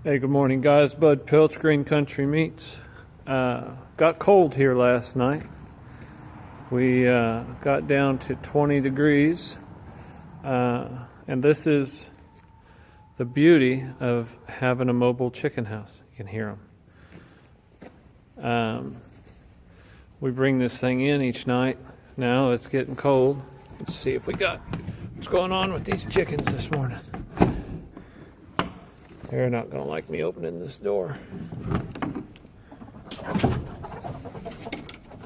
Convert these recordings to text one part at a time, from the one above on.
Hey, good morning, guys. Bud Pilch, Green Country Meats. Got cold here last night. We got down to 20 degrees, and this is the beauty of having a mobile chicken house. You can hear them. We bring this thing in each night. Now it's getting cold. Let's see if we got what's going on with these chickens this morning. They're not going to like me opening this door.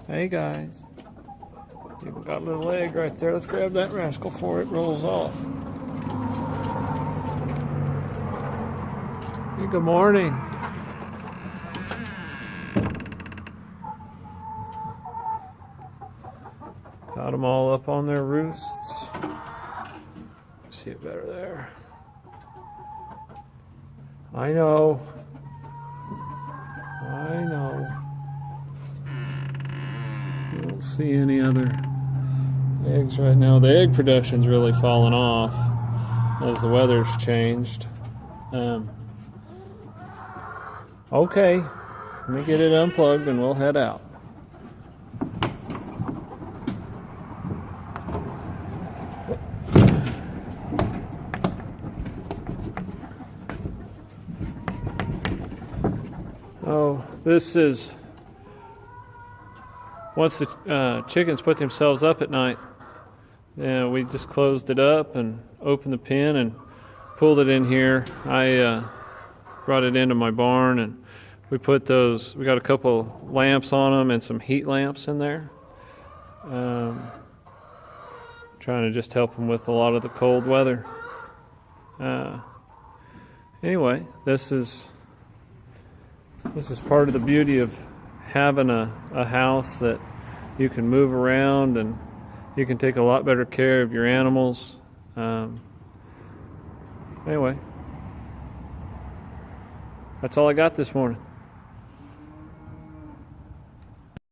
Hey guys. Even got a little egg right there. Let's grab that rascal before it rolls off. Hey, good morning. Got them all up on their roosts. See it better there. I know. I don't see any other eggs right now. The egg production's really fallen off as the weather's changed. Okay, let me get it unplugged and we'll head out. Oh, this is once the chickens put themselves up at night. We just closed it up and opened the pen and pulled it in here. I brought it into my barn and we put those. We got a couple lamps on them and some heat lamps in there. Trying to just help them with a lot of the cold weather. Anyway, this is part of the beauty of having a house that you can move around and you can take a lot better care of your animals. Anyway, that's all I got this morning.